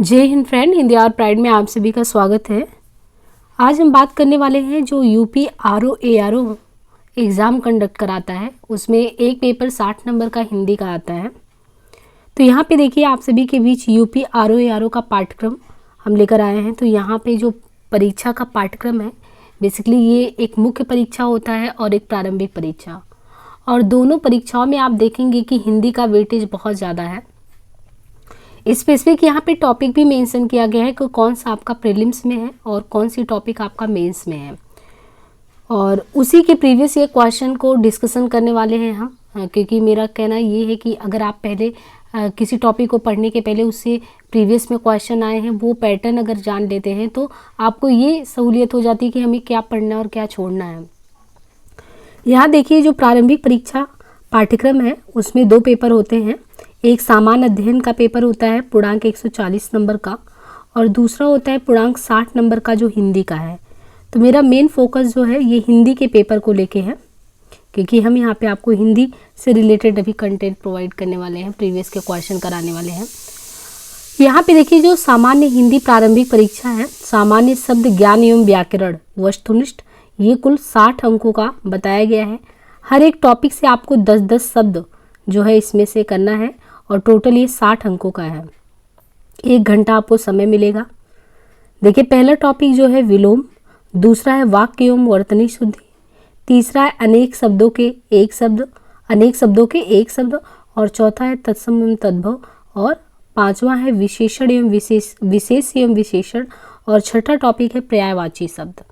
जय हिंद फ्रेंड, हिंदी और प्राइड में आप सभी का स्वागत है। आज हम बात करने वाले हैं जो यूपी आरओ एग्ज़ाम कंडक्ट कराता है, उसमें एक पेपर 60 नंबर का हिंदी का आता है। तो यहाँ पे देखिए आप सभी के बीच यूपी आरओ का पाठ्यक्रम हम लेकर आए हैं। तो यहाँ पे जो परीक्षा का पाठ्यक्रम है, बेसिकली ये एक मुख्य परीक्षा होता है और एक प्रारंभिक परीक्षा, और दोनों परीक्षाओं में आप देखेंगे कि हिंदी का वेटेज बहुत ज़्यादा है। स्पेसिफिक यहाँ पे टॉपिक भी मेंशन किया गया है कि कौन सा आपका प्रीलिम्स में है और कौन सी टॉपिक आपका मेंस में है, और उसी के प्रीवियस ईयर क्वेश्चन को डिस्कशन करने वाले हैं हम। क्योंकि मेरा कहना ये है कि अगर आप पहले किसी टॉपिक को पढ़ने के पहले उससे प्रीवियस में क्वेश्चन आए हैं वो पैटर्न अगर जान लेते हैं तो आपको ये सहूलियत हो जाती है कि हमें क्या पढ़ना है और क्या छोड़ना है। यहाँ देखिए जो प्रारंभिक परीक्षा पाठ्यक्रम है उसमें 2 पेपर होते हैं। एक सामान्य अध्ययन का पेपर होता है पूर्णांक 140 नंबर का, और दूसरा होता है पूर्णांक 60 नंबर का जो हिंदी का है। तो मेरा मेन फोकस जो है ये हिंदी के पेपर को लेके है, क्योंकि हम यहाँ पे आपको हिंदी से रिलेटेड अभी कंटेंट प्रोवाइड करने वाले हैं, प्रीवियस के क्वेश्चन कराने वाले हैं। यहाँ पे देखिए जो सामान्य हिंदी प्रारंभिक परीक्षा है, सामान्य शब्द ज्ञान एवं व्याकरण वस्तुनिष्ठ, ये कुल 60 अंकों का बताया गया है। हर एक टॉपिक से आपको 10-10 शब्द जो है इसमें से करना है, और टोटल ये 60 अंकों का है। 1 घंटा आपको समय मिलेगा। देखिए पहला टॉपिक जो है विलोम, दूसरा है वाक्य एवं वर्तनी शुद्धि, तीसरा है अनेक शब्दों के एक शब्द, अनेक शब्दों के एक शब्द, और चौथा है तत्सम एवं तद्भव, और पांचवा है विशेषण एवं विशेष एवं विशेषण, और छठा टॉपिक है पर्यायवाची शब्द।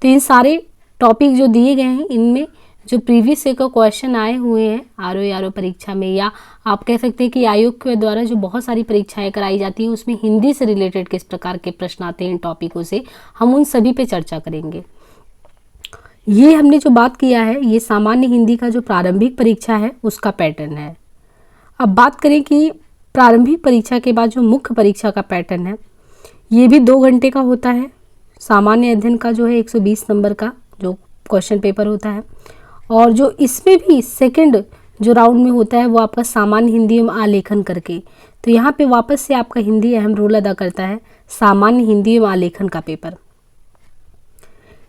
तो इन सारे टॉपिक जो दिए गए हैं इनमें जो प्रीवियस ईयर का क्वेश्चन आए हुए हैं आरओ परीक्षा में, या आप कह सकते हैं कि आयोग के द्वारा जो बहुत सारी परीक्षाएं कराई जाती हैं उसमें हिंदी से रिलेटेड किस प्रकार के प्रश्न आते हैं इन टॉपिकों से, हम उन सभी पे चर्चा करेंगे। ये हमने जो बात किया है ये सामान्य हिंदी का जो प्रारंभिक परीक्षा है उसका पैटर्न है। अब बात करें कि प्रारंभिक परीक्षा के बाद जो मुख्य परीक्षा का पैटर्न है ये भी 2 घंटे का होता है। सामान्य अध्ययन का जो है 120 नंबर का जो क्वेश्चन पेपर होता है, और जो इसमें भी सेकंड जो राउंड में होता है वो आपका सामान्य हिंदी एवं आलेखन करके। तो यहाँ पे वापस से आपका हिंदी अहम रोल अदा करता है, सामान्य हिंदी एवं आलेखन का पेपर।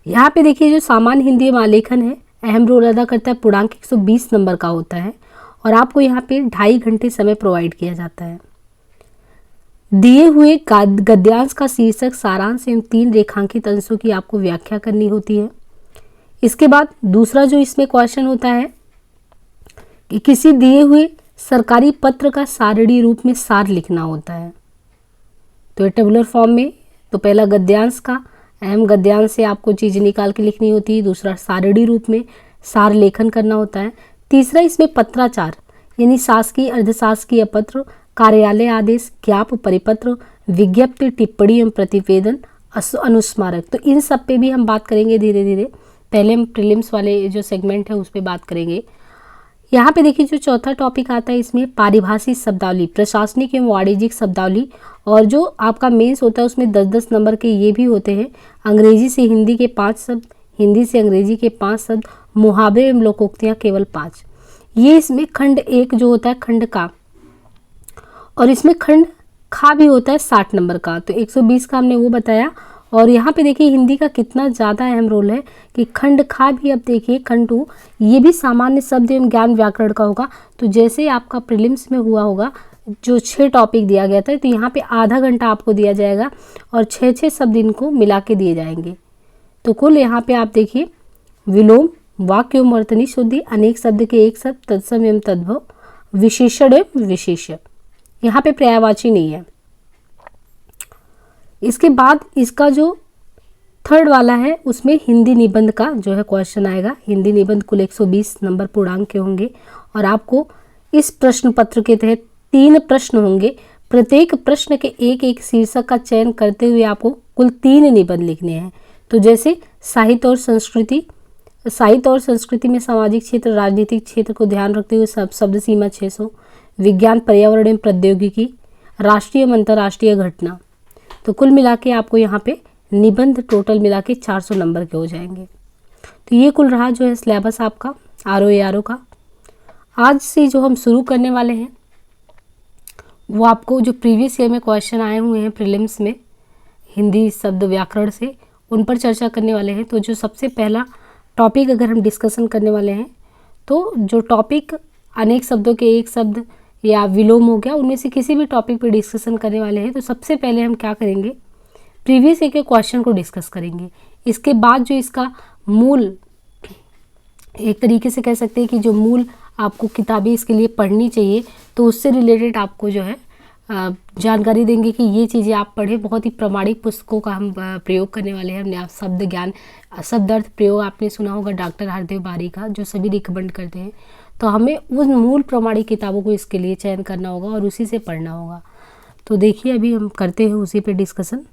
यहाँ पे देखिए जो सामान्य हिंदी एवं आलेखन है अहम रोल अदा करता है, पूर्णांक 120 नंबर का होता है, और आपको यहाँ पे 2.5 घंटे समय प्रोवाइड किया जाता है। दिए हुए गद्यांश का शीर्षक, सारांश एवं 3 रेखांकित अंशों की आपको व्याख्या करनी होती है। इसके बाद दूसरा जो इसमें क्वेश्चन होता है कि किसी दिए हुए सरकारी पत्र का सारणी रूप में सार लिखना होता है। तो टेबुलर फॉर्म में तो पहला गद्यांश का अहम गद्यांश से आपको चीज़ें निकाल के लिखनी होती है, दूसरा सारणी रूप में सार लेखन करना होता है, तीसरा इसमें पत्राचार यानी शासकीय अर्धशासकीय पत्र, कार्यालय आदेश, ज्ञाप परिपत्र, विज्ञप्ति, टिप्पणी एवं प्रतिवेदन, अनुस्मारक। तो इन सब पे भी हम बात करेंगे धीरे धीरे। पहले हम प्रीलिम्स वाले जो सेगमेंट है उस पर बात करेंगे। यहाँ पे देखिए जो चौथा टॉपिक आता है इसमें पारिभाषिक शब्दावली, प्रशासनिक एवं वाणिज्यिक शब्दावली, और जो आपका मेंस होता है उसमें 10-10 नंबर के ये भी होते हैं। अंग्रेजी से हिंदी के 5 शब्द, हिंदी से अंग्रेजी के 5 शब्द, मुहावरे एवं लोकोक्तियाँ केवल 5। ये इसमें खंड 1 जो होता है खंड का, और इसमें खंड खा भी होता है 60 नंबर का। तो 120 का हमने वो बताया। और यहाँ पे देखिए हिंदी का कितना ज़्यादा अहम रोल है कि खंड खा भी, अब देखिए खंड 2 ये भी सामान्य शब्द एवं ज्ञान व्याकरण का होगा। तो जैसे आपका प्रीलिम्स में हुआ होगा जो 6 टॉपिक दिया गया था, तो यहाँ पे आधा घंटा आपको दिया जाएगा और 6-6 शब्द इनको मिला के दिए जाएंगे। तो कुल यहाँ पे आप देखिए विलोम, वाक्य एवं वर्तनी शुद्धि, अनेक शब्द के एक शब्द, तत्सम एवं तद्भव, विशेषण एवं विशेष्य, यहाँ पे पर्यायवाची नहीं है। इसके बाद इसका जो थर्ड वाला है उसमें हिंदी निबंध का जो है क्वेश्चन आएगा। हिंदी निबंध कुल 120 नंबर पूर्णांक के होंगे, और आपको इस प्रश्न पत्र के तहत 3 प्रश्न होंगे। प्रत्येक प्रश्न के एक शीर्षक का चयन करते हुए आपको कुल 3 निबंध लिखने हैं। तो जैसे साहित्य और संस्कृति में सामाजिक क्षेत्र, राजनीतिक क्षेत्र को ध्यान रखते हुए शब्द सीमा 600, विज्ञान पर्यावरण एवं प्रौद्योगिकी, राष्ट्रीय एवं अंतर्राष्ट्रीय घटना। तो कुल मिला के आपको यहाँ पे निबंध टोटल मिला के 400 नंबर के हो जाएंगे। तो ये कुल रहा जो है सिलेबस आपका आरओ का। आज से जो हम शुरू करने वाले हैं वो आपको जो प्रीवियस ईयर में क्वेश्चन आए हुए हैं प्रीलिम्स में हिंदी शब्द व्याकरण से, उन पर चर्चा करने वाले हैं। तो जो सबसे पहला टॉपिक अगर हम डिस्कशन करने वाले हैं, तो जो टॉपिक अनेक शब्दों के एक शब्द या विलोम हो गया, उनमें से किसी भी टॉपिक पर डिस्कशन करने वाले हैं। तो सबसे पहले हम क्या करेंगे, प्रीवियस ईयर के क्वेश्चन को डिस्कस करेंगे। इसके बाद जो इसका मूल, एक तरीके से कह सकते हैं कि जो मूल आपको किताबें इसके लिए पढ़नी चाहिए, तो उससे रिलेटेड आपको जो है जानकारी देंगे कि ये चीज़ें आप पढ़ें। बहुत ही प्रामाणिक पुस्तकों का हम प्रयोग करने वाले हैं। हमने आप शब्द ज्ञान, शब्द अर्थ प्रयोग आपने सुना होगा डॉक्टर हरदेव बारी का, जो सभी रिकमेंड करते हैं। तो हमें उन मूल प्रामाणिक किताबों को इसके लिए चयन करना होगा और उसी से पढ़ना होगा। तो देखिए अभी हम करते हैं उसी पे डिस्कशन।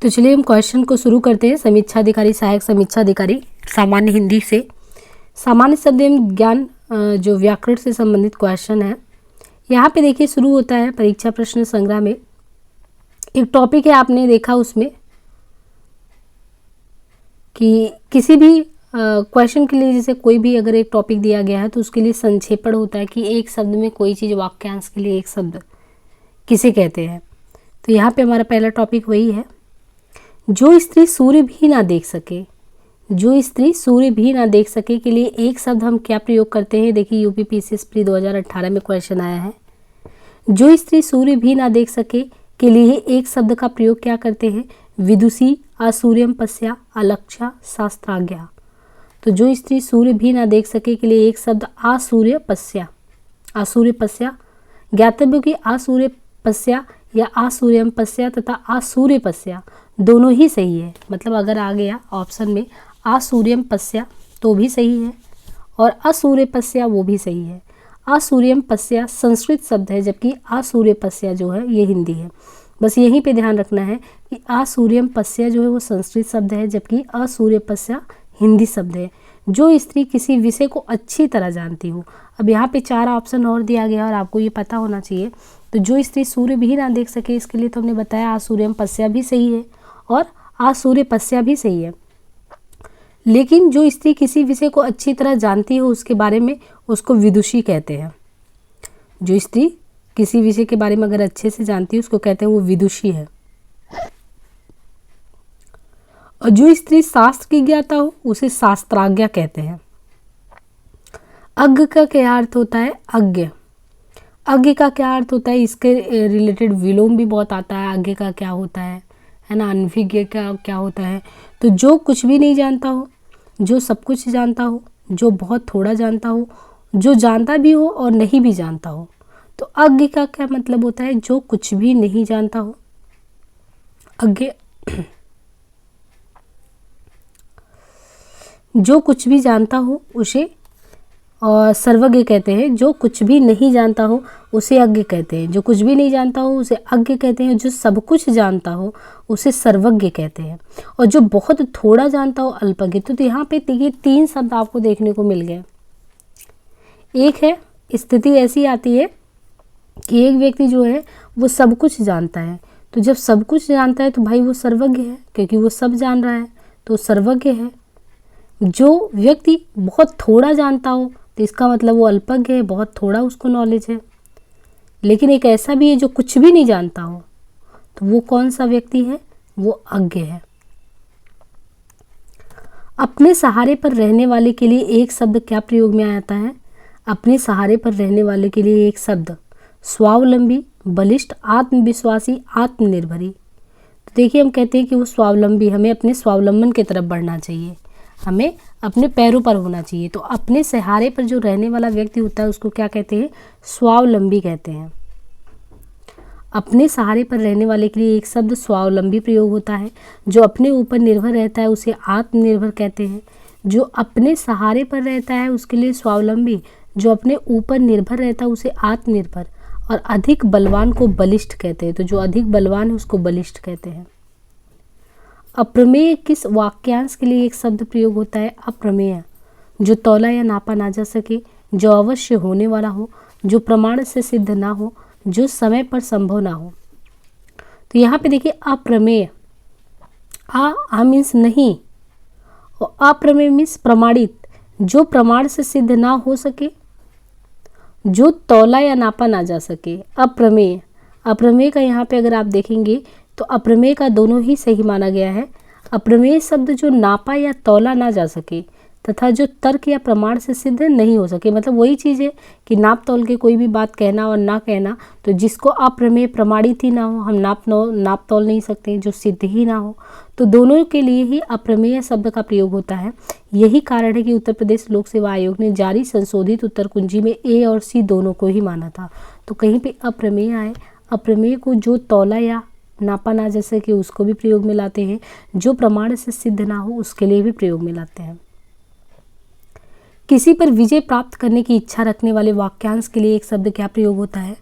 तो चलिए हम क्वेश्चन को शुरू करते हैं। समीक्षा अधिकारी, सहायक समीक्षा अधिकारी, सामान्य हिंदी से सामान्य शब्द एवं ज्ञान जो व्याकरण से संबंधित क्वेश्चन है। यहाँ पे देखिए शुरू होता है परीक्षा प्रश्न संग्रह में। एक टॉपिक है, आपने देखा उसमें कि किसी भी क्वेश्चन के लिए जैसे कोई भी अगर एक टॉपिक दिया गया है तो उसके लिए संक्षेपण होता है कि एक शब्द में कोई चीज़, वाक्यांश के लिए एक शब्द किसे कहते हैं। तो यहाँ पे हमारा पहला टॉपिक वही है, जो स्त्री सूर्य भी ना देख सके। जो स्त्री सूर्य भी ना देख सके के लिए एक शब्द हम क्या प्रयोग करते हैं। देखिए यूपीपीसीएस प्री 2018 में क्वेश्चन आया है। जो स्त्री सूर्य भी ना देख सके के लिए एक शब्द का प्रयोग क्या करते हैं, विदुषी, असूर्यम पश्या, अलक्षा, शास्त्राज्ञा। तो जो स्त्री सूर्य भी ना देख सके के लिए एक शब्द आसूर्य पश्या। आसूर्य पश्या, ज्ञातव्य की आसूर्य पश्या या आसूर्यम पश्या तथा आसूर्य पश्या दोनों ही सही है। मतलब अगर आ गया ऑप्शन में आसूर्यम पश्या तो भी सही है और असूर्य पश्या वो भी सही है। आसूर्यम पश्या संस्कृत शब्द है, जबकि आसूर्य पश्या जो है ये हिंदी है। बस यहीं पे ध्यान रखना है कि आसूर्यम पश्या जो है वो संस्कृत शब्द है, जबकि असूर्य पश्या हिंदी शब्द है। जो स्त्री किसी विषय को अच्छी तरह जानती हो। अब यहाँ पे 4 ऑप्शन और दिया गया और आपको ये पता होना चाहिए। तो जो स्त्री सूर्य भी ना देख सके, इसके लिए तो हमने बताया आसूर्यम पश्या भी सही है और आसूर्य पश्या भी सही है। लेकिन जो स्त्री किसी विषय को अच्छी तरह जानती हो उसके बारे में, उसको विदुषी कहते हैं। जो स्त्री किसी विषय के बारे में अगर अच्छे से जानती है उसको कहते हैं वो विदुषी है। और जो स्त्री शास्त्र की ज्ञाता हो उसे शास्त्राज्ञा कहते हैं। अज्ञ का क्या अर्थ होता है, अज्ञ। अज्ञ का क्या अर्थ होता है, इसके रिलेटेड विलोम भी बहुत आता है। अज्ञ का क्या होता है ना, अनभिज्ञ का क्या होता है। तो जो कुछ भी नहीं जानता हो, जो सब कुछ जानता हो, जो बहुत थोड़ा जानता हो, जो जानता भी हो और नहीं भी जानता हो। तो अज्ञ का क्या मतलब होता है, जो कुछ भी नहीं जानता हो। अज्ञ जो कुछ भी जानता हो उसे और सर्वज्ञ कहते हैं। जो कुछ भी नहीं जानता हो उसे अज्ञ कहते हैं। जो कुछ भी नहीं जानता हो उसे अज्ञ कहते हैं। जो सब कुछ जानता हो उसे सर्वज्ञ कहते हैं। और जो बहुत थोड़ा जानता हो अल्पज्ञ। तो यहाँ पे ये 3 शब्द आपको देखने को मिल गए। एक है, स्थिति ऐसी आती है कि एक व्यक्ति जो है वो सब कुछ जानता है। तो जब सब कुछ जानता है तो भाई वो सर्वज्ञ है, क्योंकि वो सब जान रहा है तो सर्वज्ञ है। जो व्यक्ति बहुत थोड़ा जानता हो तो इसका मतलब वो अल्पज्ञ है, बहुत थोड़ा उसको नॉलेज है। लेकिन एक ऐसा भी है जो कुछ भी नहीं जानता हो, तो वो कौन सा व्यक्ति है, वो अज्ञ है। अपने सहारे पर रहने वाले के लिए एक शब्द क्या प्रयोग में आता है। अपने सहारे पर रहने वाले के लिए एक शब्द स्वावलंबी, बलिष्ठ, आत्मविश्वासी, आत्मनिर्भरी। तो देखिए हम कहते हैं कि वो स्वावलंबी, हमें अपने स्वावलंबन की तरफ बढ़ना चाहिए, हमें अपने पैरों पर होना चाहिए। तो अपने सहारे पर जो रहने वाला व्यक्ति होता है उसको क्या कहते हैं, स्वावलंबी कहते हैं। अपने सहारे पर रहने वाले के लिए एक शब्द स्वावलंबी प्रयोग होता है। जो अपने ऊपर निर्भर रहता है उसे आत्मनिर्भर कहते हैं। जो अपने सहारे पर रहता है उसके लिए स्वावलंबी, जो अपने ऊपर निर्भर रहता है उसे आत्मनिर्भर। और अधिक बलवान को बलिष्ठ कहते हैं। तो जो अधिक बलवान है उसको बलिष्ठ कहते हैं। अप्रमेय किस वाक्यांश के लिए एक शब्द प्रयोग होता है, अप्रमेय। जो तौला या नापा ना जा सके, जो अवश्य होने वाला हो, जो प्रमाण से सिद्ध ना हो, जो समय पर संभव ना हो। तो यहाँ पे देखिए अप्रमेय, आ मीन्स नहीं और अप्रमेय मीन्स प्रमाणित। जो प्रमाण से सिद्ध ना हो सके जो तौला या नापा ना जा सके। अप्रमेय, अप्रमेय का यहाँ पे अगर आप देखेंगे तो अप्रमेय का दोनों ही सही माना गया है। अप्रमेय शब्द जो नापा या तौला ना जा सके तथा जो तर्क या प्रमाण से सिद्ध नहीं हो सके, मतलब वही चीज़ है कि नाप तौल के कोई भी बात कहना और ना कहना, तो जिसको अप्रमेय प्रमाणित ही ना हो, हम नाप तौल नहीं सकते, जो सिद्ध ही ना हो, तो दोनों के लिए ही अप्रमेय शब्द का प्रयोग होता है। यही कारण है कि उत्तर प्रदेश लोक सेवा आयोग ने जारी संशोधित उत्तर कुंजी में ए और सी दोनों को ही माना था। तो कहीं पे अप्रमेय आए, अप्रमेय को जो तौला या नापा ना जा सके उसको भी प्रयोग में लाते हैं, जो प्रमाण से सिद्ध ना हो उसके लिए भी प्रयोग में लाते हैं। किसी पर विजय प्राप्त करने की इच्छा रखने वाले वाक्यांश के लिए एक शब्द क्या प्रयोग होता है?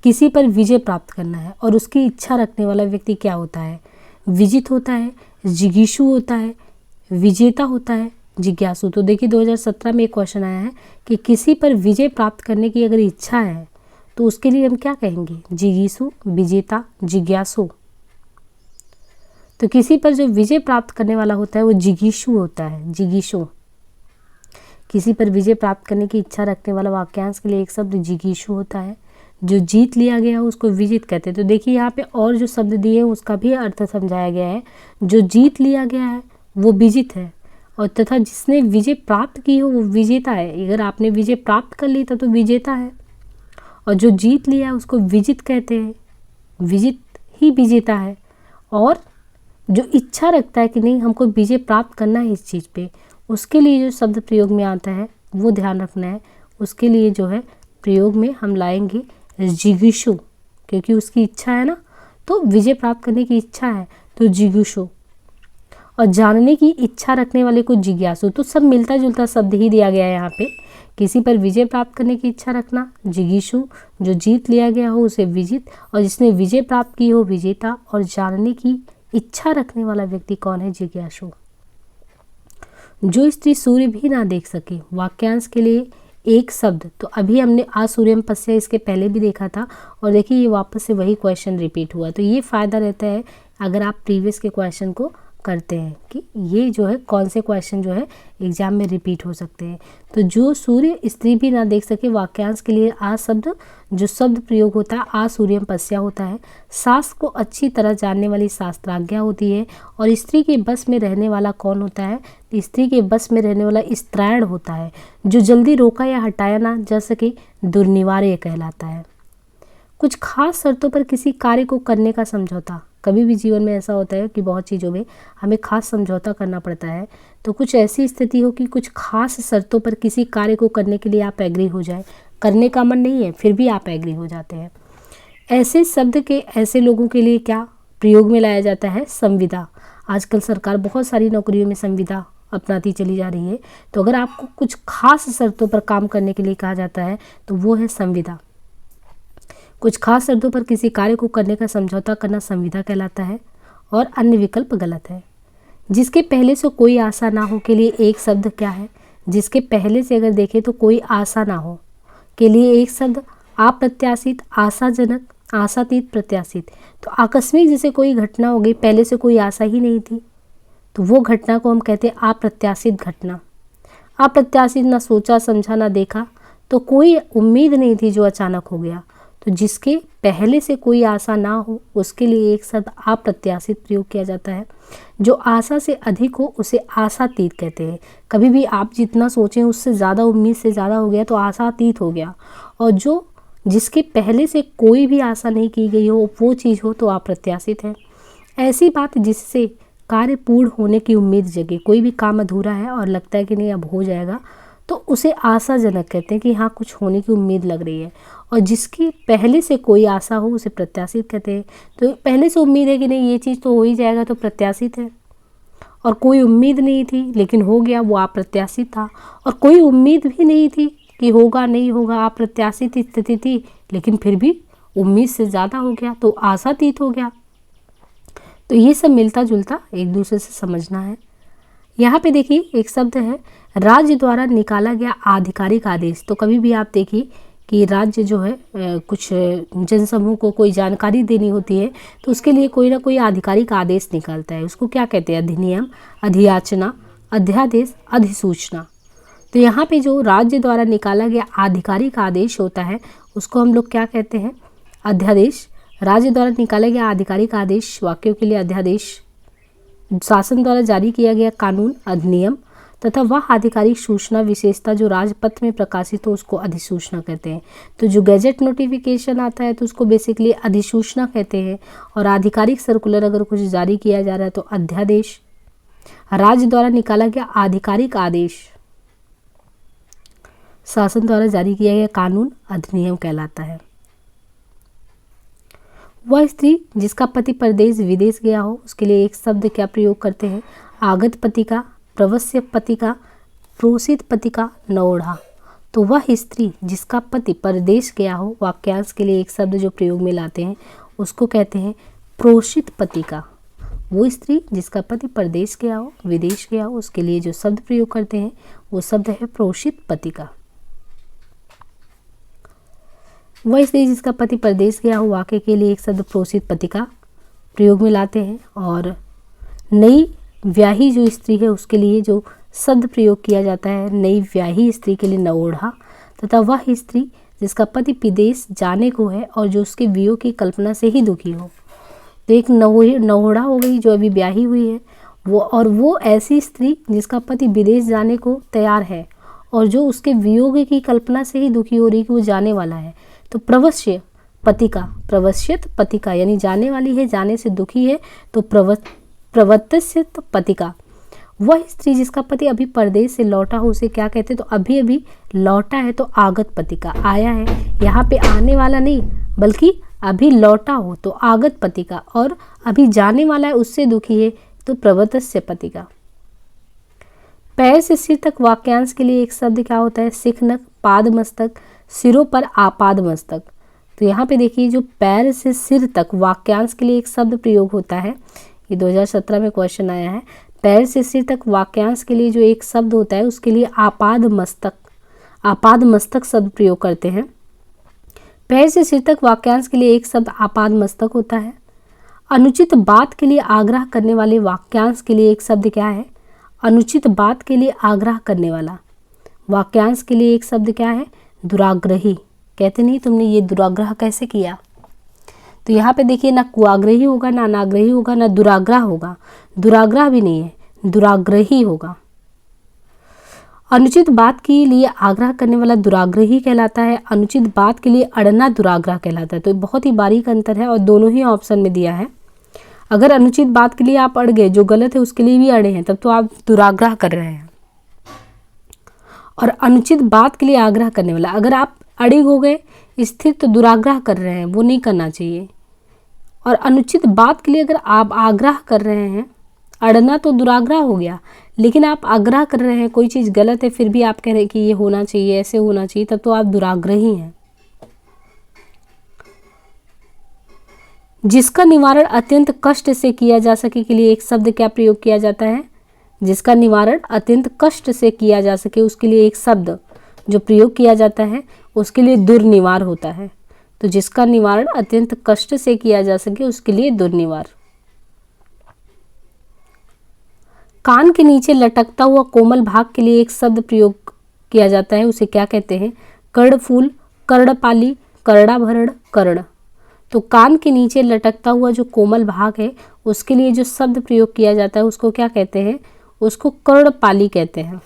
किसी पर विजय प्राप्त करना है और उसकी इच्छा रखने वाला व्यक्ति क्या होता है? विजित होता है, जिगीषु होता है, विजेता होता है, जिज्ञासु। तो देखिए 2017 में एक क्वेश्चन आया है कि किसी पर विजय प्राप्त करने की अगर इच्छा है तो उसके लिए हम क्या कहेंगे? जिगीषु, विजेता, जिज्ञासु। तो किसी पर जो विजय प्राप्त करने वाला होता है वो जिगीषु होता है, जिगीषु। किसी पर विजय प्राप्त करने की इच्छा रखने वाला वाक्यांश के लिए एक शब्द जिगीषु होता है। जो जीत लिया गया है उसको विजित कहते हैं। तो देखिए यहाँ पे और जो शब्द दिए हैं उसका भी अर्थ समझाया गया है। जो जीत लिया गया है वो विजित है, और तथा जिसने विजय प्राप्त की हो वो विजेता है। अगर आपने विजय प्राप्त कर ली तो विजेता है, और जो जीत लिया है उसको विजित कहते हैं, विजित ही विजेता है। और जो इच्छा रखता है कि नहीं हमको विजय प्राप्त करना है इस चीज़ पे, उसके लिए जो शब्द प्रयोग में आता है वो ध्यान रखना है। उसके लिए जो है प्रयोग में हम लाएंगे जिगीषु, क्योंकि उसकी इच्छा है ना, तो विजय प्राप्त करने की इच्छा है तो जिगीषु, और जानने की इच्छा रखने वाले को जिज्ञासु। तो सब मिलता जुलता शब्द ही दिया गया है यहाँ पे। किसी पर विजय प्राप्त करने की इच्छा रखना जिगीषु, जो जीत लिया गया हो उसे विजित, और जिसने विजय प्राप्त की हो विजेता, और जानने की इच्छा रखने वाला व्यक्ति कौन है? जिज्ञासु। जो स्त्री सूर्य भी ना देख सके, वाक्यांश के लिए एक शब्द। तो अभी हमने आसूर्यम पश्य इसके पहले भी देखा था, और देखिए ये वापस से वही क्वेश्चन रिपीट हुआ। तो ये फ़ायदा रहता है अगर आप प्रीवियस के क्वेश्चन को करते हैं कि ये जो है कौन से क्वेश्चन जो है एग्जाम में रिपीट हो सकते हैं। तो जो सूर्य स्त्री भी ना देख सके, वाक्यांश के लिए आ शब्द, जो शब्द प्रयोग होता है आसूर्यम पश्या होता है। शास्त्र को अच्छी तरह जानने वाली शास्त्राज्ञा होती है। और स्त्री के बस में रहने वाला कौन होता है? स्त्री के बस में रहने वाला स्त्रैण होता है, जो जल्दी रोका या हटाया ना जा सके, दुर्निवार्य कहलाता है। कुछ खास शर्तों पर किसी कार्य को करने का समझौता। कभी भी जीवन में ऐसा होता है कि बहुत चीज़ों में हमें खास समझौता करना पड़ता है। तो कुछ ऐसी स्थिति हो कि कुछ खास शर्तों पर किसी कार्य को करने के लिए आप एग्री हो जाए, करने का मन नहीं है फिर भी आप एग्री हो जाते हैं। ऐसे शब्द के ऐसे लोगों के लिए क्या प्रयोग में लाया जाता है? संविदा। आजकल सरकार बहुत सारी नौकरियों में संविदा अपनाती चली जा रही है। तो अगर आपको कुछ खास शर्तों पर काम करने के लिए कहा जाता है तो वो है संविदा। कुछ खास शर्तों पर किसी कार्य को करने का समझौता करना संविदा कहलाता है। और अन्य विकल्प गलत है। जिसके पहले से कोई आशा ना हो के लिए एक शब्द क्या है? जिसके पहले से अगर देखें तो कोई आशा ना हो के लिए एक शब्द अप्रत्याशित, आशाजनक, आशातीत, प्रत्याशित। तो आकस्मिक जैसे कोई घटना हो गई, पहले से कोई आशा ही नहीं थी, तो वो घटना को हम कहते हैं अप्रत्याशित घटना। अप्रत्याशित, ना सोचा समझा ना देखा, तो कोई उम्मीद नहीं थी जो अचानक हो गया। तो जिसके पहले से कोई आशा ना हो उसके लिए एक शब्द अप्रत्याशित प्रयोग किया जाता है। जो आशा से अधिक हो उसे आशातीत कहते हैं। कभी भी आप जितना सोचें उससे ज़्यादा, उम्मीद से ज़्यादा हो गया तो आशातीत हो गया। और जो जिसके पहले से कोई भी आशा नहीं की गई हो वो चीज़ हो तो अप्रत्याशित है। ऐसी बात जिससे कार्य पूर्ण होने की उम्मीद जगे, कोई भी काम अधूरा है और लगता है कि नहीं अब हो जाएगा, तो उसे आशाजनक कहते हैं कि हाँ कुछ होने की उम्मीद लग रही है। और जिसकी पहले से कोई आशा हो उसे प्रत्याशित कहते हैं। तो पहले से उम्मीद है कि नहीं ये चीज़ तो हो ही जाएगा तो प्रत्याशित है। और कोई उम्मीद नहीं थी लेकिन हो गया, वो अप्रत्याशित था। और कोई उम्मीद भी नहीं थी कि होगा नहीं होगा, अप्रत्याशित स्थिति थी लेकिन फिर भी उम्मीद से ज़्यादा हो गया तो आशातीत हो गया। तो ये सब मिलता जुलता एक दूसरे से समझना है। यहाँ पे देखिए एक शब्द है राज्य द्वारा निकाला गया आधिकारिक आदेश। तो कभी भी आप देखिए कि राज्य जो है कुछ जनसमूह को कोई जानकारी देनी होती है तो उसके लिए कोई ना कोई आधिकारिक आदेश निकालता है। उसको क्या कहते हैं? अधिनियम, अधियाचना, अध्यादेश, अधिसूचना। तो यहाँ पे जो राज्य द्वारा निकाला गया आधिकारिक आदेश होता है उसको हम लोग क्या कहते हैं? अध्यादेश। राज्य द्वारा निकाला गया आधिकारिक आदेश, वाक्यों के लिए अध्यादेश। शासन द्वारा जारी किया गया कानून, अधिनियम, तथा वह आधिकारिक सूचना विशेषता जो राजपत्र में प्रकाशित हो उसको अधिसूचना कहते हैं। तो जो गैजेट नोटिफिकेशन आता है तो उसको बेसिकली अधिसूचना कहते हैं, और आधिकारिक सर्कुलर अगर कुछ जारी किया जा रहा है तो अध्यादेश। राज्य द्वारा निकाला गया आधिकारिक आदेश, शासन द्वारा जारी किया गया कानून, अधिनियम कहलाता है। वह स्त्री जिसका पति परदेश विदेश गया हो उसके लिए एक शब्द क्या प्रयोग करते हैं? आगत पति का, प्रवस्य पति का, प्रोषित पति का, नवोढ़ा। तो वह स्त्री जिसका पति परदेश गया हो, वाक्यांश के लिए एक शब्द जो प्रयोग में लाते हैं उसको कहते हैं प्रोषित पति का। वो स्त्री जिसका पति परदेश गया हो, विदेश गया हो, उसके लिए जो शब्द प्रयोग करते हैं वो शब्द है प्रोषित पति का। वह स्त्री जिसका पति परदेश गया हो, वाक्य के लिए एक शब्द प्रोषित पति का प्रयोग में लाते हैं। और नई व्याही जो स्त्री है उसके लिए जो शब्द प्रयोग किया जाता है नई व्याही स्त्री के लिए नवोढ़ा, तथा वह स्त्री जिसका पति विदेश जाने को है और जो उसके वियोग की कल्पना से ही दुखी हो। तो एक नवोढ़ा हो गई जो अभी ब्याही हुई है वो, और वो ऐसी स्त्री जिसका पति विदेश जाने को तैयार है और जो उसके वियोग की कल्पना से ही दुखी हो रही कि वो जाने वाला है। तो प्रवश्य पति का, प्रवश्यत पति का यानी जाने वाली है, जाने से दुखी है, तो प्रवत्स्यत पति का। वह स्त्री जिसका पति अभी परदेश से लौटा हो उसे क्या कहते हैं? तो अभी अभी लौटा है तो आगत पति का। आया है यहाँ पे आने वाला नहीं बल्कि अभी लौटा हो तो आगत पति का, और अभी जाने वाला है उससे दुखी है तो प्रवत्स्य पति का। पैर से सिर तक वाक्यांश के लिए एक शब्द क्या होता है? सिखनक, पाद मस्तक, सिरों पर आपाद मस्तक। तो यहाँ पे देखिए जो पैर से सिर तक वाक्यांश के लिए एक शब्द प्रयोग होता है, ये 2017 में क्वेश्चन आया है। पैर से सिर तक वाक्यांश के लिए जो एक शब्द होता है उसके लिए आपाद मस्तक शब्द प्रयोग करते हैं। पैर से सिर तक वाक्यांश के लिए एक शब्द आपाद मस्तक होता है। अनुचित बात के लिए आग्रह करने वाले वाक्यांश के लिए एक शब्द क्या है? अनुचित बात के लिए आग्रह करने वाला वाक्यांश के लिए एक शब्द क्या है? दुराग्रही। कहते नहीं तुमने ये दुराग्रह कैसे किया? तो यहाँ पे देखिए ना कुआग्रही होगा, ना अनाग्रही होगा, ना दुराग्रह होगा। दुराग्रह भी नहीं है, दुराग्रही होगा। अनुचित बात के लिए आग्रह करने वाला दुराग्रही कहलाता है। अनुचित बात के लिए अड़ना दुराग्रह कहलाता है। तो बहुत ही बारीक अंतर है और दोनों ही ऑप्शन में दिया है। अगर अनुचित बात के लिए आप अड़ गए, जो गलत है उसके लिए भी अड़े हैं, तब तो आप दुराग्रह कर रहे हैं। और अनुचित बात के लिए आग्रह करने वाला, अगर आप अड़िग हो गए, स्थिर, तो दुराग्रह कर रहे हैं, वो नहीं करना चाहिए। और अनुचित बात के लिए अगर आप आग्रह कर रहे हैं, अड़ना तो दुराग्रह हो गया, लेकिन आप आग्रह कर रहे हैं, कोई चीज़ गलत है फिर भी आप कह रहे हैं कि ये होना चाहिए, ऐसे होना चाहिए, तब तो आप दुराग्रही हैं। जिसका निवारण अत्यंत कष्ट से किया जा सके के लिए एक शब्द क्या प्रयोग किया जाता है? जिसका निवारण अत्यंत कष्ट से किया जा सके उसके लिए एक शब्द जो प्रयोग किया जाता है उसके लिए दुर्निवार होता है। तो जिसका निवारण अत्यंत कष्ट से किया जा सके उसके लिए दुर्निवार। कान के नीचे लटकता हुआ कोमल भाग के लिए एक शब्द प्रयोग किया जाता है, उसे क्या कहते हैं? कर्णफूल, कर्णपाली, कर्णाभरण, कर्ण। तो कान के नीचे लटकता हुआ जो कोमल भाग है उसके लिए जो शब्द प्रयोग किया जाता है उसको क्या कहते हैं? उसको कर्णपाली कहते हैं।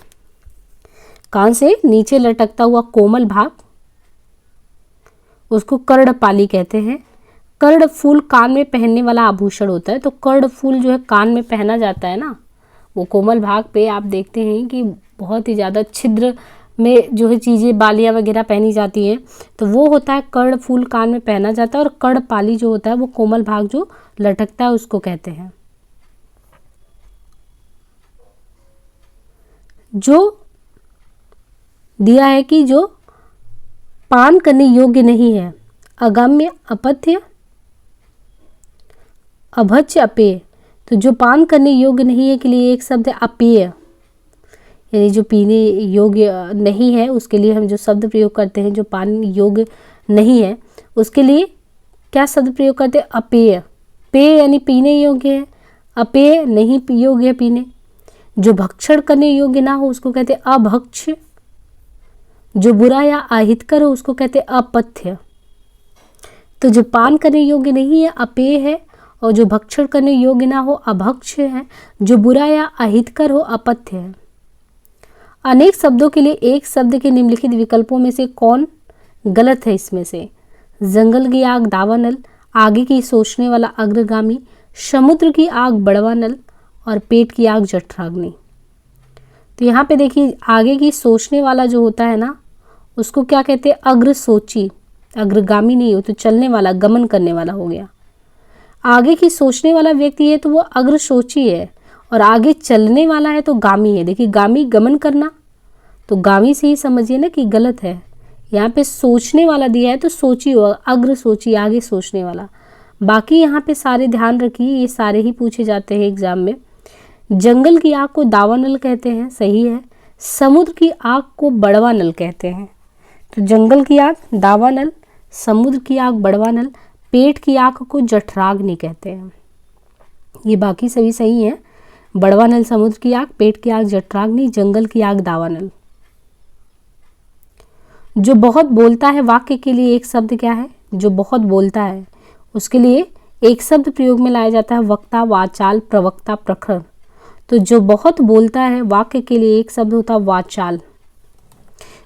कान से नीचे लटकता हुआ कोमल भाग उसको कर्णपाली कहते हैं। कर्णफूल कान में पहनने वाला आभूषण होता है। तो कर्णफूल जो है कान में पहना जाता है ना, वो कोमल भाग पे आप देखते हैं कि बहुत ही ज़्यादा छिद्र में जो है चीज़ें, बालियाँ वगैरह पहनी जाती हैं, तो वो होता है कर्णफूल, कान में पहना जाता है। और कर्णपाली जो होता है वो कोमल भाग जो लटकता है उसको कहते हैं। जो दिया है कि जो पान करने योग्य नहीं है, अगम्य, अपथ्य, अभच्य, अपेय। तो जो पान करने योग्य नहीं है के लिए एक शब्द है अपेय, यानी जो पीने योग्य नहीं है उसके लिए हम जो शब्द प्रयोग करते हैं, जो पान योग्य नहीं है उसके लिए क्या शब्द प्रयोग करते हैं? अपेय। पेय यानी पीने योग्य है, अपेय नहीं योग्य है पीने। जो भक्षण करने योग्य ना हो उसको कहते हैं अभक्ष्य, जो बुरा या अहितकर हो उसको कहते हैं अपथ्य। तो जो पान करने योग्य नहीं है अपेय है, और जो भक्षण करने योग्य ना हो अभक्ष्य है। जो बुरा या अहितकर हो अपथ्य है। अनेक शब्दों के लिए एक शब्द के निम्नलिखित विकल्पों में से कौन गलत है? इसमें से जंगल की आग दावानल, आगे की सोचने वाला अग्रगामी, समुद्र की आग बड़वानल और पेट की आग जठराग्नि। तो यहाँ पे देखिए आगे की सोचने वाला जो होता है ना उसको क्या कहते हैं? अग्रसोची। अग्रगामी नहीं हो तो चलने वाला, गमन करने वाला हो गया। आगे की सोचने वाला व्यक्ति है तो वो अग्रसोची है, और आगे चलने वाला है तो गामी है। देखिए गामी गमन करना, तो गामी से ही समझिए ना कि गलत है। यहाँ पे सोचने वाला दिया है तो सोची हो, अग्रसोची, आगे सोचने वाला। बाकी यहाँ पे सारे ध्यान रखिए, ये सारे ही पूछे जाते हैं एग्जाम में। जंगल की आग को दावानल कहते हैं, सही है। समुद्र की आग को बड़वानल कहते हैं। तो जंगल की आग दावानल, समुद्र की आग बड़वानल, पेट की आग को जठराग्नि कहते हैं। ये बाकी सभी सही हैं। बड़वानल समुद्र की आग, पेट की आग जठराग्नि, जंगल की आग दावानल। जो बहुत बोलता है वाक्य के लिए एक शब्द क्या है? जो बहुत बोलता है उसके लिए एक शब्द प्रयोग में लाया जाता है वक्ता, वाचाल, प्रवक्ता, प्रखर। तो जो बहुत बोलता है वाक्य के लिए एक शब्द होता है वाचाल।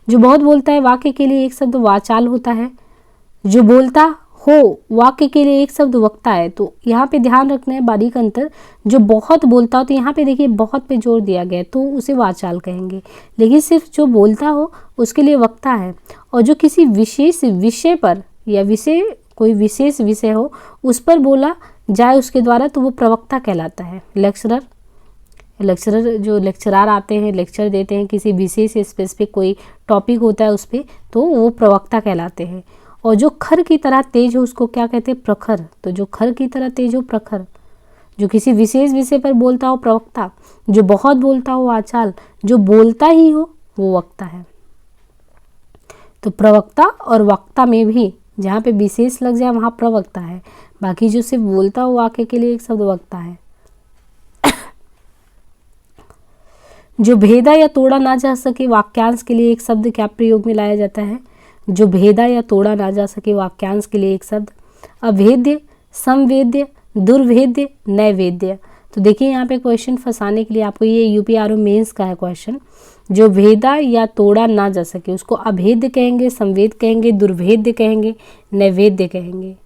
जो बहुत बोलता है वाक्य के लिए एक शब्द वाचाल होता है। जो बोलता हो वाक्य के लिए एक शब्द वक्ता है। तो यहाँ पे ध्यान रखना है बारीक अंतर। जो बहुत बोलता हो तो यहाँ पे देखिए बहुत पे जोर दिया गया तो उसे वाचाल कहेंगे, लेकिन सिर्फ जो बोलता हो उसके लिए वक्ता है। और जो किसी विशेष विषय पर या कोई विशेष विषय हो उस पर बोला जाए उसके द्वारा तो वो प्रवक्ता कहलाता है। लेक्चरर जो लेक्चरार आते हैं, लेक्चर देते हैं किसी विशेष स्पेसिफिक कोई टॉपिक होता है उस पर, तो वो प्रवक्ता कहलाते हैं। और जो खर की तरह तेज हो उसको क्या कहते हैं? प्रखर। तो जो खर की तरह तेज हो प्रखर। जो किसी विशेष विषय पर बोलता हो प्रवक्ता। जो बहुत बोलता हो वाचाल। जो बोलता ही हो वो वक्ता है। तो प्रवक्ता और वक्ता में भी जहाँ पे विशेष लग जाए वहाँ प्रवक्ता है, बाकी जो सिर्फ बोलता हो वाक्य के लिए एक शब्द वक्ता है। जो भेदा या तोड़ा ना जा सके वाक्यांश के लिए एक शब्द क्या प्रयोग में लाया जाता है? जो भेदा या तोड़ा ना जा सके वाक्यांश के लिए एक शब्द अभेद्य, समवेद्य, दुर्भेद्य, नैवेद्य। तो देखिए यहाँ पे क्वेश्चन फंसाने के लिए आपको ये यूपीआरओ मेंस का है क्वेश्चन। जो भेदा या तोड़ा ना जा सके उसको अभेद्य कहेंगे, संवेद कहेंगे, दुर्भेद्य कहेंगे, नैवेद्य कहेंगे।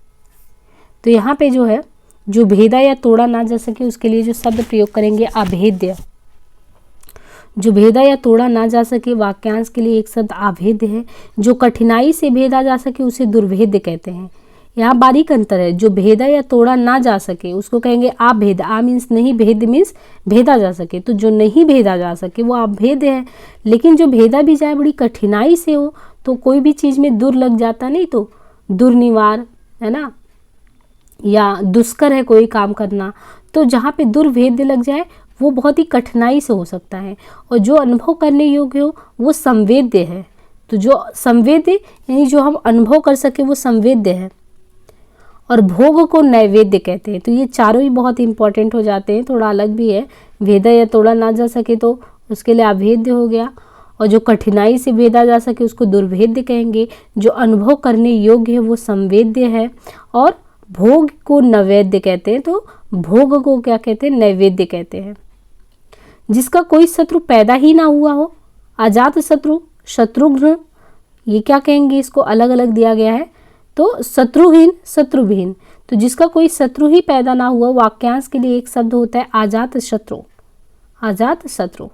तो यहाँ पे जो है जो भेदा या तोड़ा ना जा सके उसके लिए जो शब्द प्रयोग करेंगे अभेद्य। जो भेदा या तोड़ा ना जा सके वाक्यांश के लिए एक शब्द अभेद्य है। जो कठिनाई से भेदा जा सके उसे दुर्भेद्य कहते हैं। यहाँ बारीक अंतर है। जो भेदा या तोड़ा ना जा सके उसको कहेंगे अभेद। आ मीन्स नहीं, भेद मीन्स भेदा जा सके। तो जो नहीं भेदा जा सके वो अभेद्य है। लेकिन जो भेदा भी जाए बड़ी कठिनाई से हो तो कोई भी चीज़ में दुर लग जाता नहीं, तो दुर्निवार है ना, या दुष्कर है कोई काम करना, तो जहाँ पे दुर्भेद्य लग जाए वो बहुत ही कठिनाई से हो सकता है। और जो अनुभव करने योग्य हो वो संवेद्य है। तो जो संवेद्य यानी जो हम अनुभव कर सके वो संवेद्य है। और भोग को नैवेद्य कहते हैं। तो ये चारों ही बहुत इंपॉर्टेंट हो जाते हैं, थोड़ा अलग भी है। भेदा या तोड़ा ना जा सके तो उसके लिए अभेद्य हो गया, और जो कठिनाई से भेदा जा सके उसको दुर्भेद्य कहेंगे। जो अनुभव करने योग्य है वो संवेद्य है, और भोग को नैवेद्य कहते हैं। तो भोग को क्या कहते हैं? नैवेद्य कहते हैं। जिसका कोई शत्रु पैदा ही ना हुआ हो, अजात शत्रु, शत्रुघ्न, ये क्या कहेंगे? इसको अलग अलग दिया गया है। तो शत्रुहीन, शत्रुविहीन। तो जिसका कोई शत्रु ही पैदा ना हुआ वाक्यांश के लिए एक शब्द होता है अजात शत्रु। अजात शत्रु।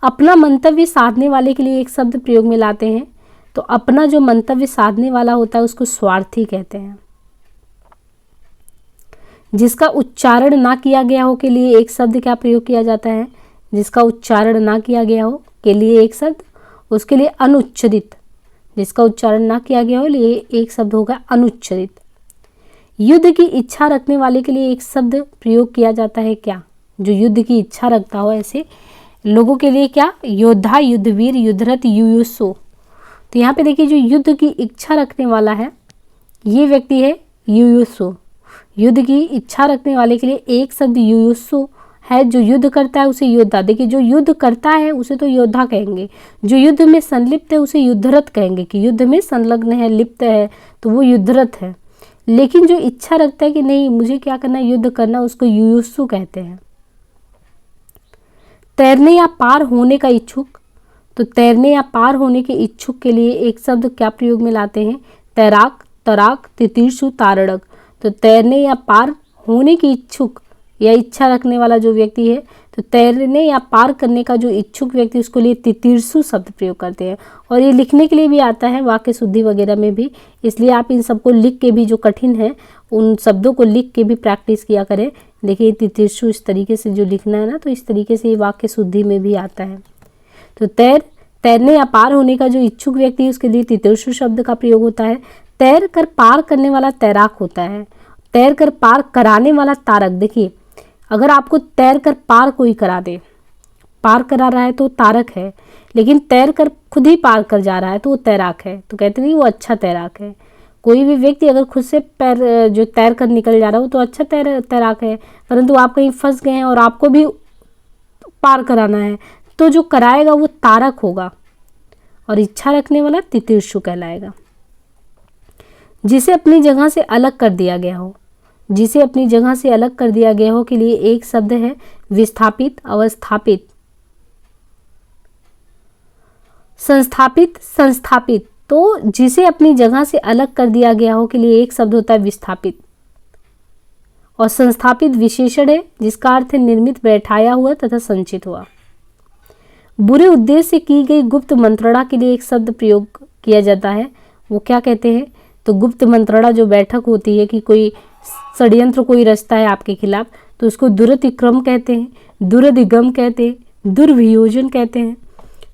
अपना मंतव्य साधने वाले के लिए एक शब्द प्रयोग में लाते हैं। तो अपना जो मंतव्य साधने वाला होता है उसको स्वार्थी कहते हैं। जिसका उच्चारण ना किया गया हो के लिए एक शब्द क्या प्रयोग किया जाता है? जिसका उच्चारण ना किया गया हो के लिए एक शब्द, उसके लिए अनुच्चरित। जिसका उच्चारण ना किया गया हो लिए एक शब्द होगा अनुच्चरित। युद्ध की इच्छा रखने वाले के लिए एक शब्द प्रयोग किया जाता है क्या? जो युद्ध की इच्छा रखता हो ऐसे लोगों के लिए क्या? योद्धा, युद्धवीर, युद्धरत, युयुत्सु। तो यहाँ पे देखिए जो युद्ध की इच्छा रखने वाला है ये व्यक्ति है युयुत्सु। युद्ध की इच्छा रखने वाले के लिए एक शब्द युयुत्सु है जो युद्ध करता है उसे योद्धा। देखिए, जो युद्ध करता है उसे तो योद्धा कहेंगे, जो युद्ध में संलिप्त है उसे युद्धरत कहेंगे, कि युद्ध में संलग्न है, लिप्त है, तो वो युद्धरत है। लेकिन जो इच्छा रखता है कि नहीं मुझे क्या करना, युद्ध करना, उसको युयुत्सु कहते हैं। तैरने या पार होने का इच्छुक, तो तैरने या पार होने के इच्छुक के लिए एक शब्द क्या प्रयोग में लाते हैं, तैराक, तराक, तितीर्षु, तारणक। तो तैरने या पार होने की इच्छुक या इच्छा रखने वाला जो व्यक्ति है, तो तैरने या पार करने का जो इच्छुक व्यक्ति, उसको लिए तितीर्षु शब्द प्रयोग करते हैं। और ये लिखने के लिए भी आता है, वाक्य शुद्धि वगैरह में भी, इसलिए आप इन सबको लिख के भी, जो कठिन है उन शब्दों को लिख के भी प्रैक्टिस किया करें। देखिए तितीर्षु इस तरीके से जो लिखना है ना, तो इस तरीके से ये वाक्य शुद्धि में भी आता है। तो तैरने या पार होने का जो इच्छुक व्यक्ति है उसके लिए तितीर्षु शब्द का प्रयोग होता है। तैर कर पार करने वाला तैराक होता है, तैर कर पार कराने वाला तारक। देखिए, अगर आपको तैर कर पार कोई करा दे, पार करा रहा है तो तारक है, लेकिन तैर कर खुद ही पार कर जा रहा है तो वो तैराक है, तो कहते हैं वो अच्छा तैराक है। कोई भी व्यक्ति अगर खुद से पैर जो तैर कर निकल जा रहा हो तो अच्छा तैराक है, परंतु आप कहीं फंस गए हैं और आपको भी पार कराना है, तो जो कराएगा वो तारक होगा और इच्छा रखने वाला तितीर्षु कहलाएगा। जिसे अपनी जगह से अलग कर दिया गया हो, जिसे अपनी जगह से अलग कर दिया गया हो के लिए एक शब्द है विस्थापित, अवस्थापित, संस्थापित, संस्थापित। तो जिसे अपनी जगह से अलग कर दिया गया हो के लिए एक शब्द होता है विस्थापित। और संस्थापित विशेषण है जिसका अर्थ है निर्मित, बैठाया हुआ तथा संचित हुआ। बुरे उद्देश्य से की गई गुप्त मंत्रणा के लिए एक शब्द प्रयोग किया जाता है, वो क्या कहते हैं, तो गुप्त मंत्रणा जो बैठक होती है कि कोई षड्यंत्र कोई रचता है आपके खिलाफ, तो उसको दुरतिक्रम कहते हैं, दुरधिगम कहते हैं, दुर्वियोजन कहते हैं,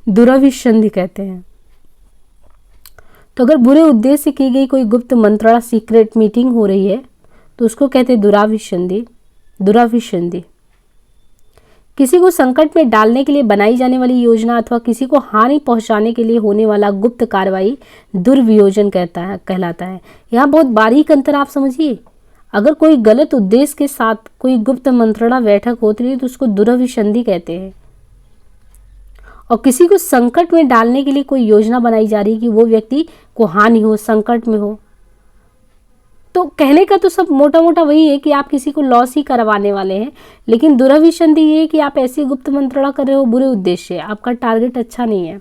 दुराभिसंधि कहते हैं। तो अगर बुरे उद्देश्य से की गई कोई गुप्त मंत्रणा, सीक्रेट मीटिंग हो रही है, तो उसको कहते हैं दुराभिसंधि, दुराभिसंधि। किसी को संकट में डालने के लिए बनाई जाने वाली योजना अथवा किसी को हानि पहुंचाने के लिए होने वाला गुप्त कार्रवाई दुर्वियोजन कहलाता है। यहाँ बहुत बारीक अंतर आप समझिए। अगर कोई गलत उद्देश्य के साथ कोई गुप्त मंत्रणा बैठक होती है तो उसको दुराभिसंधि कहते हैं। और किसी को संकट में डालने के लिए कोई योजना बनाई जा रही है कि वो व्यक्ति को हानि हो, संकट में हो, तो कहने का तो सब मोटा मोटा वही है कि आप किसी को लॉस ही करवाने वाले हैं। लेकिन दुराभिसंधि ये है कि आप ऐसी गुप्त मंत्रणा कर रहे हो बुरे उद्देश्य, आपका टारगेट अच्छा नहीं है,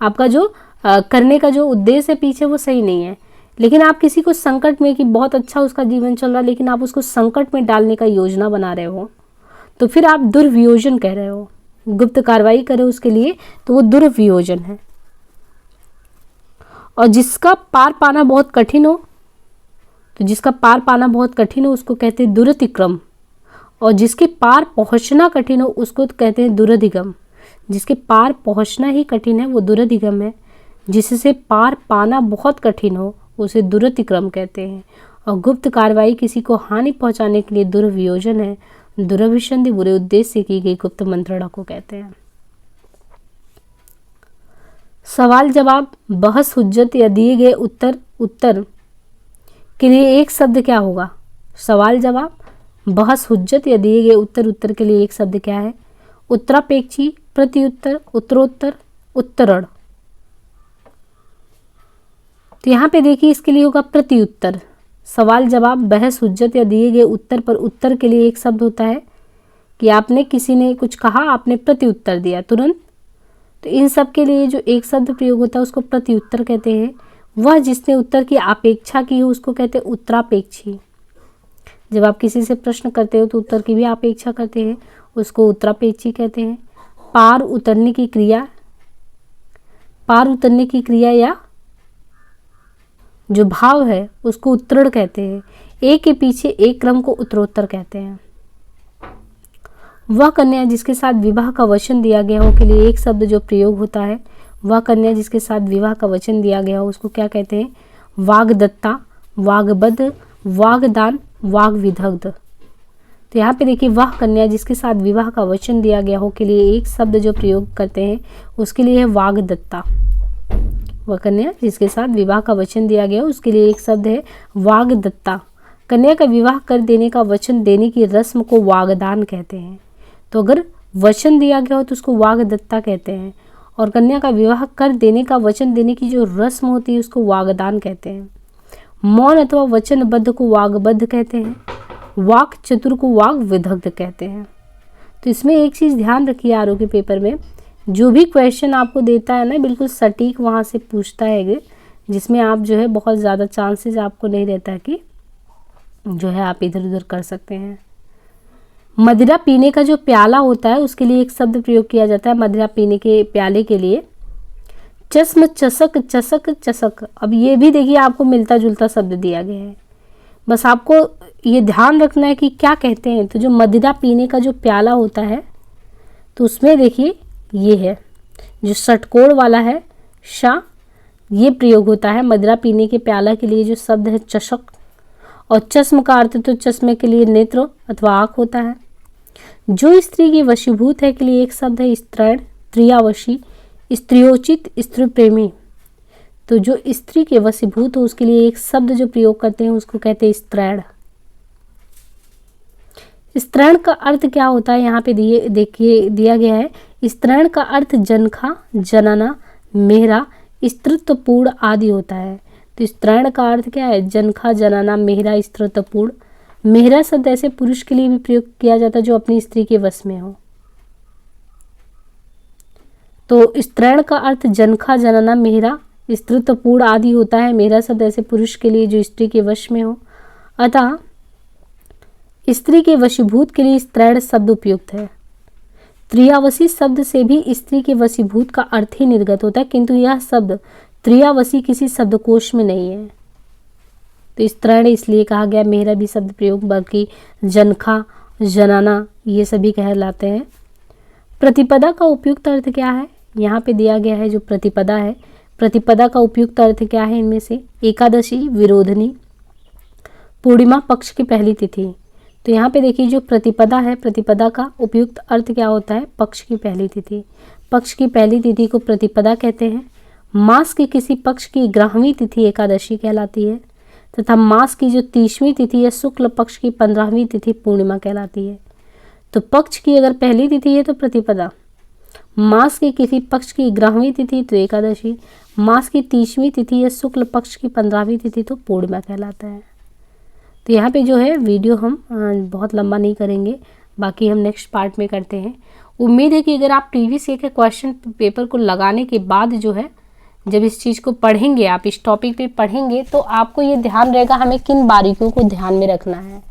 आपका जो करने का जो उद्देश्य है पीछे वो सही नहीं है। लेकिन आप किसी को संकट में, कि बहुत अच्छा उसका जीवन चल रहा है लेकिन आप उसको संकट में डालने का योजना बना रहे हो, तो फिर आप दुर्वियोजन कह रहे हो, गुप्त कार्रवाई करे उसके लिए, तो वो दुर्वियोजन है। और जिसका पार पाना बहुत कठिन हो, तो जिसका पार पाना बहुत कठिन हो उसको कहते हैं दुरतिक्रम। और जिसके पार पहुंचना कठिन हो उसको कहते हैं दुरधिगम। जिसके पार पहुंचना ही कठिन है वो दुरधिगम है, जिससे पार पाना बहुत कठिन हो उसे दुरतिक्रम कहते हैं। और गुप्त कार्रवाई किसी को हानि पहुंचाने के लिए दुर्वियोजन है। दुराभिसंधि बुरे उद्देश्य से की गई गुप्त मंत्रणा को कहते हैं। सवाल जवाब, बहस हुज्जत या दिए गए उत्तर के लिए एक शब्द क्या होगा, सवाल जवाब, बहस हुज्जत या दिए गए उत्तर के लिए एक शब्द क्या है, उत्तरापेक्षी, प्रत्युत्तर, उत्तरोत्तर, उत्तरण। तो यहाँ पे देखिए इसके लिए होगा प्रत्युत्तर। सवाल जवाब, बहस हुज्जत या दिए गए उत्तर पर उत्तर के लिए एक शब्द होता है कि आपने, किसी ने कुछ कहा, आपने प्रत्युत्तर दिया तुरंत, तो इन सब के लिए जो एक शब्द प्रयोग होता है उसको प्रत्युत्तर कहते हैं। वह जिसने उत्तर की अपेक्षा की हो उसको कहते हैं उत्तरापेक्षी। जब आप किसी से प्रश्न करते हो तो उत्तर की भी अपेक्षा करते हैं, उसको उत्तरापेक्षी कहते हैं। पार उतरने की क्रिया, पार उतरने की क्रिया या जो भाव है उसको उत्तरण कहते हैं। एक के पीछे एक क्रम को उत्तरोत्तर कहते हैं। वह कन्या जिसके साथ विवाह का वचन दिया गया हो के लिए एक शब्द जो प्रयोग होता है, वह कन्या जिसके साथ विवाह का वचन दिया गया हो उसको क्या कहते हैं, वाग्दत्ता, वाग्बद्ध, वाग्दान, वाग्विदग्ध। तो यहाँ पे देखिए, वह कन्या जिसके साथ विवाह का वचन दिया गया हो के लिए एक शब्द जो प्रयोग करते हैं उसके लिए है वाग्दत्ता। वह कन्या जिसके साथ विवाह का वचन दिया गया उसके लिए एक शब्द है वाग्दत्ता। कन्या का विवाह कर देने का वचन देने की रस्म को वाग्दान कहते हैं। तो अगर वचन दिया गया हो तो उसको वाग्दत्ता कहते हैं, और कन्या का विवाह कर देने का वचन देने की जो रस्म होती है उसको वागदान कहते हैं। मौन अथवा वचनबद्ध को वाग्बद्ध कहते हैं। वाक चतुर को वाग्विदग्ध कहते हैं। तो इसमें एक चीज़ ध्यान रखिए, आरओ के पेपर में जो भी क्वेश्चन आपको देता है ना, बिल्कुल सटीक वहाँ से पूछता है, जिसमें आप जो है बहुत ज़्यादा चांसेस आपको नहीं रहता कि जो है आप इधर उधर कर सकते हैं। मदिरा पीने का जो प्याला होता है उसके लिए एक शब्द प्रयोग किया जाता है। मदिरा पीने के प्याले के लिए चश्म, चषक, चषक, चषक। अब ये भी देखिए आपको मिलता जुलता शब्द दिया गया है, बस आपको ये ध्यान रखना है कि क्या कहते हैं। तो जो मदिरा पीने का जो प्याला होता है तो उसमें देखिए ये है जो षटकोण वाला है शा, ये प्रयोग होता है। मदिरा पीने के प्याला के लिए जो शब्द है चषक, और चश्म का अर्थ तो चश्मे के लिए नेत्र अथवा आँख होता है। जो स्त्री की वशीभूत है के लिए एक शब्द है स्त्रैण, त्रियावशी, स्त्रियोचित, स्त्री प्रेमी। तो जो स्त्री के वशीभूत हो उसके लिए एक शब्द जो प्रयोग करते हैं उसको कहते हैं स्त्रैण। स्त्रैण का अर्थ क्या होता है यहाँ पे देखिए दिया गया है। स्त्रैण का अर्थ जनखा, जनाना, मेहरा, स्त्रीत्वपूर्ण आदि होता है। तो स्त्रैण का अर्थ क्या है? जनखा, जनाना, मेहरा, स्त्रीत्वपूर्ण। मेहरा शब्द ऐसे पुरुष के लिए भी प्रयोग किया जाता है जो अपनी स्त्री के वश में हो। तो स्त्रैण का अर्थ जनखा, जनाना, मेहरा, स्त्रीत्वपूर्ण आदि होता है। मेहरा शब्द ऐसे पुरुष के लिए जो स्त्री के वश में हो। अतः स्त्री के वशीभूत के लिए स्त्रैण शब्द उपयुक्त है। त्रियावसी शब्द से भी स्त्री के वशीभूत का अर्थ ही निर्गत होता है, किंतु यह शब्द त्रियावसी किसी शब्दकोश में नहीं है। तो स्त्रैण इसलिए कहा गया। मेहरा भी शब्द प्रयोग, बल्कि जनखा, जनाना ये सभी कहलाते हैं। प्रतिपदा का उपयुक्त अर्थ क्या है? यहाँ पे दिया गया है जो प्रतिपदा है। प्रतिपदा का उपयुक्त अर्थ क्या है? इनमें से एकादशी, विरोधनी, पूर्णिमा, पक्ष की पहली तिथि। तो यहाँ पे देखिए जो प्रतिपदा है, प्रतिपदा का उपयुक्त अर्थ क्या होता है? पक्ष की पहली तिथि। पक्ष की पहली तिथि को प्रतिपदा कहते हैं। मास की किसी पक्ष की 11वीं तिथि एकादशी कहलाती है, तथा मास की जो 30वीं तिथि है शुक्ल पक्ष की 15वीं तिथि पूर्णिमा कहलाती है। तो पक्ष की अगर पहली तिथि है तो प्रतिपदा, मास की किसी पक्ष की 11वीं तिथि तो एकादशी, मास की 30वीं तिथि है शुक्ल पक्ष की 15वीं तिथि तो पूर्णिमा कहलाता है। तो यहाँ पे जो है वीडियो हम बहुत लंबा नहीं करेंगे, बाकी हम नेक्स्ट पार्ट में करते हैं। उम्मीद है कि अगर आप प्रीवियस ईयर के क्वेश्चन पेपर को लगाने के बाद जो है जब इस चीज़ को पढ़ेंगे, आप इस टॉपिक पे पढ़ेंगे, तो आपको ये ध्यान रहेगा हमें किन बारीकियों को ध्यान में रखना है।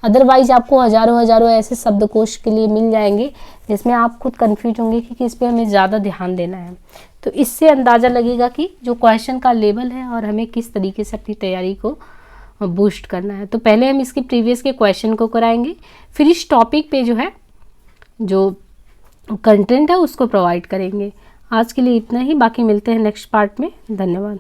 अदरवाइज आपको हजारों ऐसे शब्दकोश के लिए मिल जाएंगे जिसमें आप खुद कन्फ्यूज होंगे कि किस पे हमें ज़्यादा ध्यान देना है। तो इससे अंदाज़ा लगेगा कि जो क्वेश्चन का लेवल है और हमें किस तरीके से अपनी तैयारी को बूस्ट करना है। तो पहले हम इसके प्रीवियस के क्वेश्चन को कराएंगे, फिर इस टॉपिक पे जो है जो कंटेंट है उसको प्रोवाइड करेंगे। आज के लिए इतना ही, बाकी मिलते हैं नेक्स्ट पार्ट में। धन्यवाद।